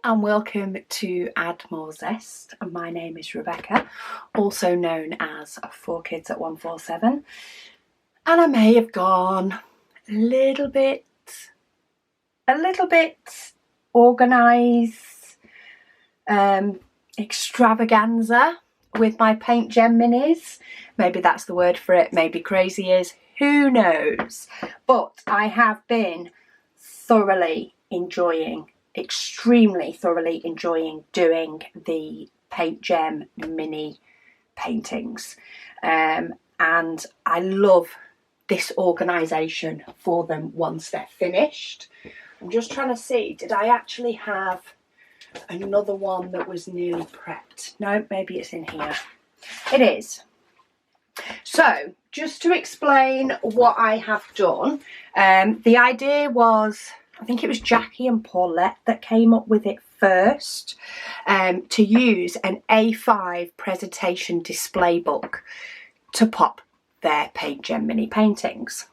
and welcome to Add More Zest. My name is Rebecca, also known as 4Kids at 147, and I may have gone a little bit organised, extravaganza with my PaintGem minis. Maybe that's the word for it, maybe crazy is, who knows? But I have been extremely thoroughly enjoying doing the PaintGem mini paintings, and I love this organisation for them once they're finished. I'm just trying to see, did I actually have another one that was nearly prepped? No, maybe it's in here. It is. So just to explain what I have done, the idea was, I think it was Jackie and Paulette that came up with it first, to use an A5 presentation display book to pop their PaintGem mini paintings.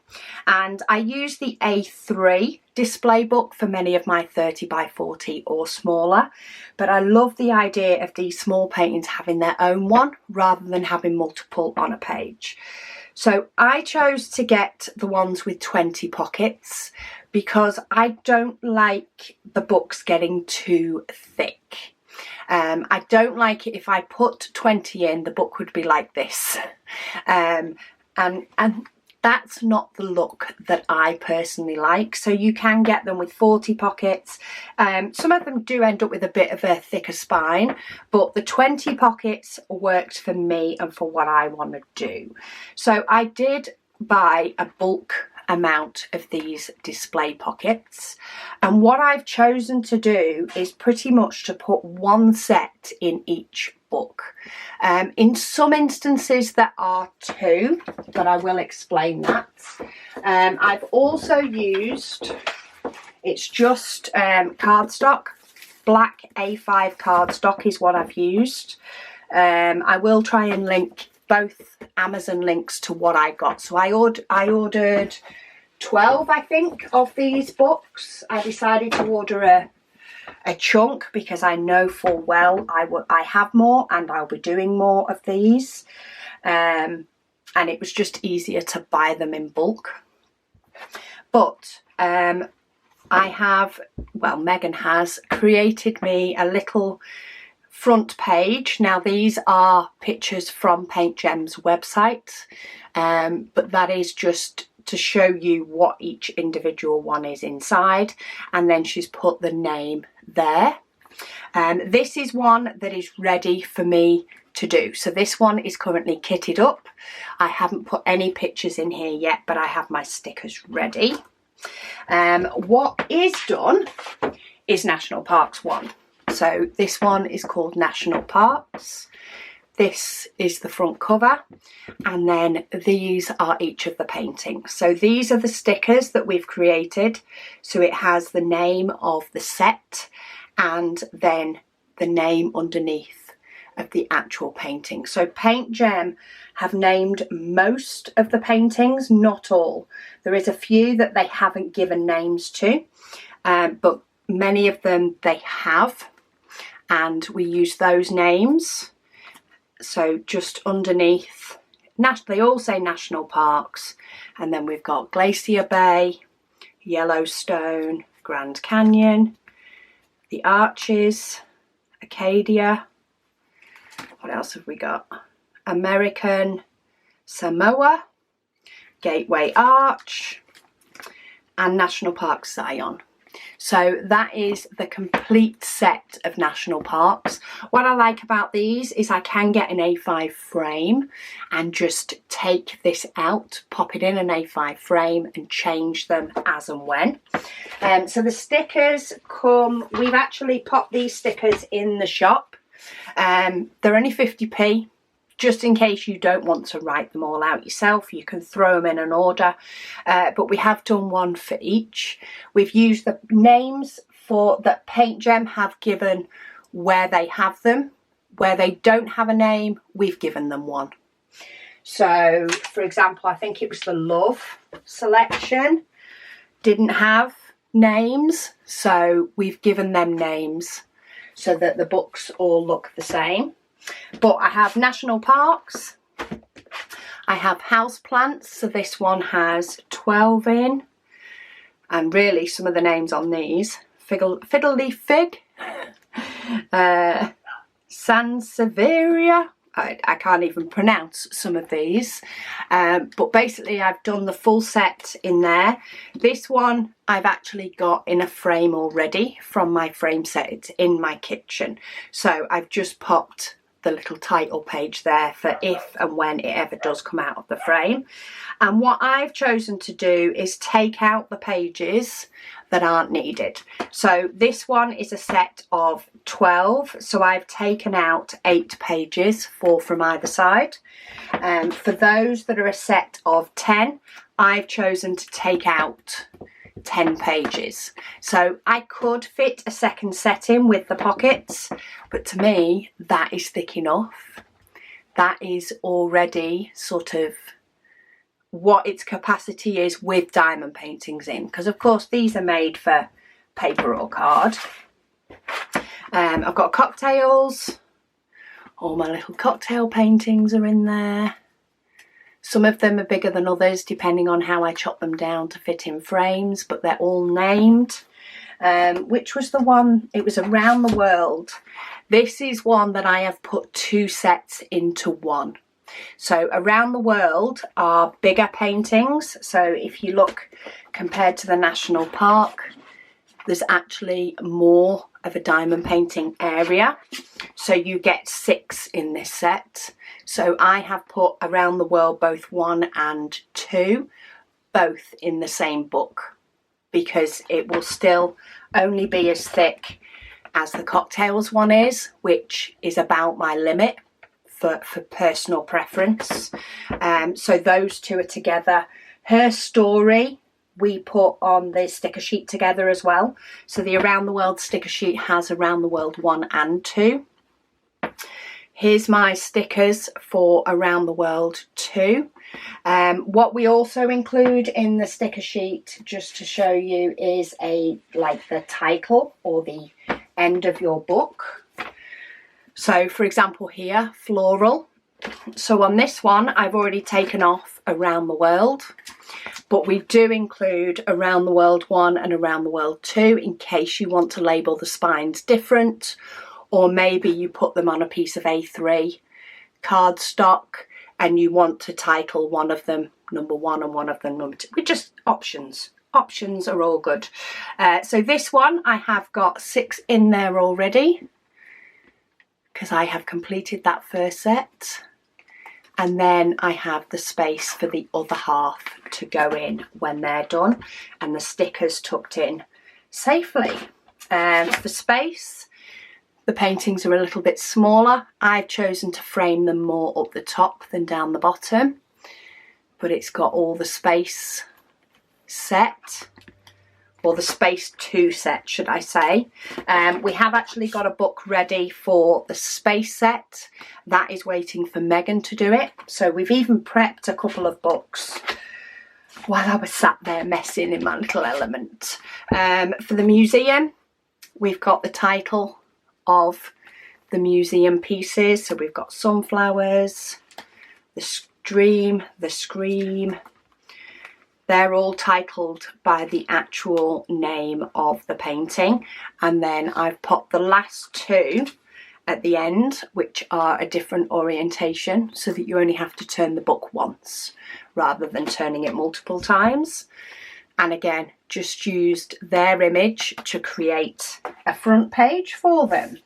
And I use the A3 display book for many of my 30 by 40 or smaller, but I love the idea of these small paintings having their own one rather than having multiple on a page. So I chose to get the ones with 20 pockets because I don't like the books getting too thick. I don't like it if I put 20 in, the book would be like this. And that's not the look that I personally like. So you can get them with 40 pockets. Some of them do end up with a bit of a thicker spine, but the 20 pockets worked for me and for what I want to do. So I did buy a bulk amount of these display pockets, and what I've chosen to do is pretty much to put one set in each book. In some instances there are two, but I will explain that. I've also used, it's just cardstock, black A5 cardstock is what I've used. I will try and link both Amazon links to what I got. So I ordered 12, I think, of these books. I decided to order a chunk because I know full well I have more and I'll be doing more of these, and it was just easier to buy them in bulk. But Megan has created me a little front page. Now these are pictures from PaintGem's website, but that is just to show you what each individual one is inside, and then she's put the name there. This is one that is ready for me to do. So this one is currently kitted up. I haven't put any pictures in here yet, but I have my stickers ready. What is done is National Parks one. So this one is called National Parks. This is the front cover, and then these are each of the paintings. So these are the stickers that we've created. So it has the name of the set and then the name underneath of the actual painting. So PaintGem have named most of the paintings, not all. There is a few that they haven't given names to, but many of them they have, and we use those names. So just underneath, they all say National Parks, and then we've got Glacier Bay, Yellowstone, Grand Canyon, the Arches, Acadia. What else have we got? American Samoa, Gateway Arch, and National Park Zion. So that is the complete set of national parks. What I like about these is I can get an A5 frame and just take this out, pop it in an A5 frame and change them as and when. So the stickers come, we've actually popped these stickers in the shop. They're only 50p. Just in case you don't want to write them all out yourself, you can throw them in an order, but we have done one for each. We've used the names that PaintGem have given where they have them. Where they don't have a name, we've given them one. So, for example, I think it was the Love selection, didn't have names, so we've given them names. so that the books all look the same. But I have national parks, I have house plants, so this one has 12 in, and really some of the names on these, Fiddly Fig, Sansevieria, I can't even pronounce some of these, but basically I've done the full set in there. This one I've actually got in a frame already from my frame set. It's in my kitchen, so I've just popped the little title page there for if and when it ever does come out of the frame. And what I've chosen to do is take out the pages that aren't needed. So this one is a set of 12, so I've taken out 8 pages, 4 from either side. For those that are a set of 10, I've chosen to take out 10 pages. So I could fit a second set in with the pockets, but to me that is thick enough. That is already sort of what its capacity is with diamond paintings in, because of course these are made for paper or card. I've got cocktails, all my little cocktail paintings are in there. Some of them are bigger than others depending on how I chop them down to fit in frames, but they're all named. Which was the one? It was Around the World. This is one that I have put 2 sets into one. So Around the World are bigger paintings. So if you look compared to the National Park, there's actually more of a diamond painting area. So you get 6 in this set. So I have put Around the World both 1 and 2, both in the same book, because it will still only be as thick as the cocktails one is, which is about my limit for personal preference. So those 2 are together. Her Story we put on the sticker sheet together as well. So the Around the World sticker sheet has Around the World 1 and 2. Here's my stickers for Around the World 2. What we also include in the sticker sheet, just to show you, is like the title or the end of your book. So for example here, Floral. So on this one I've already taken off Around the World, but we do include Around the World 1 and Around the World 2 in case you want to label the spines different, or maybe you put them on a piece of A3 cardstock and you want to title one of them number 1 and one of them number 2. We're just options. Options are all good. So this one I have got 6 in there already, because I have completed that first set, and then I have the space for the other half to go in when they're done, and the stickers tucked in safely. For space, the paintings are a little bit smaller. I've chosen to frame them more up the top than down the bottom, but it's got all the space set, or the space 2 set should I say. We have actually got a book ready for the space set. That is waiting for Megan to do it. So we've even prepped a couple of books while I was sat there messing in my little element. For the museum, we've got the title of the museum pieces. So we've got Sunflowers, The Stream, The Scream. They're all titled by the actual name of the painting, and then I've popped the last 2 at the end, which are a different orientation, so that you only have to turn the book once rather than turning it multiple times. And again, just used their image to create a front page for them.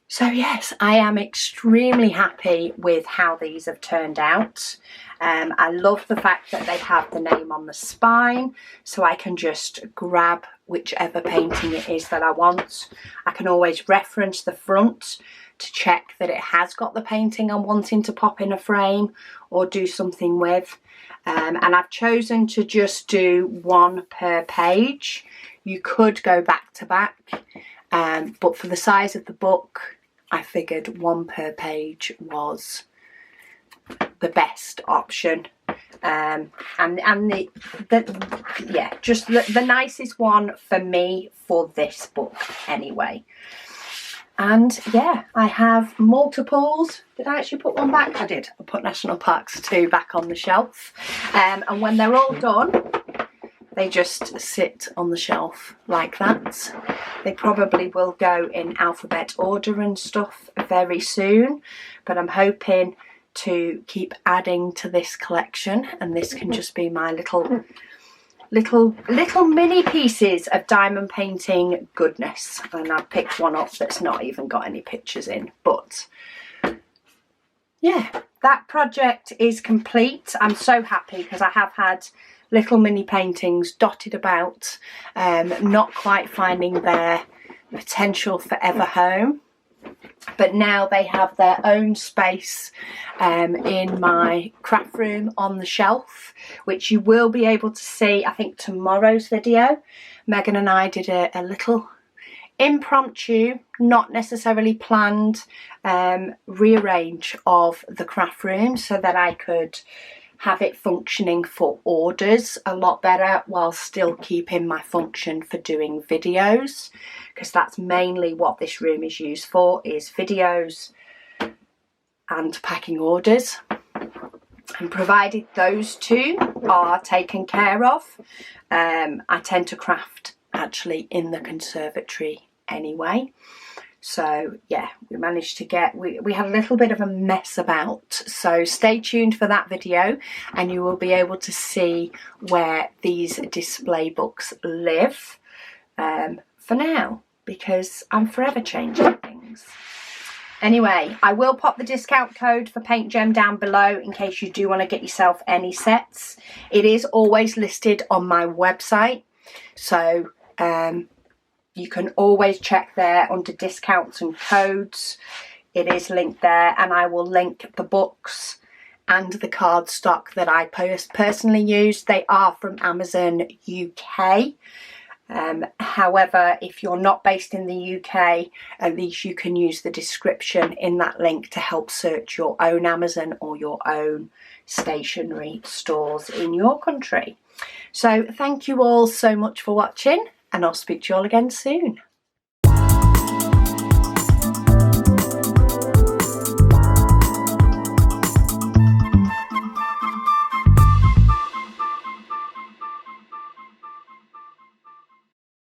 So yes, I am extremely happy with how these have turned out. I love the fact that they have the name on the spine, so I can just grab whichever painting it is that I want. I can always reference the front to check that it has got the painting I'm wanting to pop in a frame or do something with. And I've chosen to just do 1 per page. You could go back to back, but for the size of the book, I figured 1 per page was the best option, and just the nicest one for me for this book anyway. And yeah, I have multiples. Did I actually put one back? I did. I put National Parks 2 back on the shelf. And when they're all done, they just sit on the shelf like that. They probably will go in alphabet order and stuff very soon, but I'm hoping to keep adding to this collection, and this can just be my little mini pieces of diamond painting goodness. And I've picked one up that's not even got any pictures in, but yeah, that project is complete. I'm so happy because I have had little mini paintings dotted about, not quite finding their potential forever home, but now they have their own space in my craft room on the shelf, which you will be able to see, I think, tomorrow's video. Megan and I did a little impromptu, not necessarily planned, rearrange of the craft room so that I could have it functioning for orders a lot better while still keeping my function for doing videos, because that's mainly what this room is used for, is videos and packing orders. And provided those two are taken care of, I tend to craft actually in the conservatory anyway. So yeah, we managed to get, we had a little bit of a mess about, so stay tuned for that video and you will be able to see where these display books live for now, because I'm forever changing things. Anyway, I will pop the discount code for PaintGem down below in case you do want to get yourself any sets. It is always listed on my website, so you can always check there under discounts and codes. It is linked there, and I will link the books and the cardstock that I personally use. They are from Amazon UK. However, if you're not based in the UK, at least you can use the description in that link to help search your own Amazon or your own stationery stores in your country. So thank you all so much for watching, and I'll speak to you all again soon.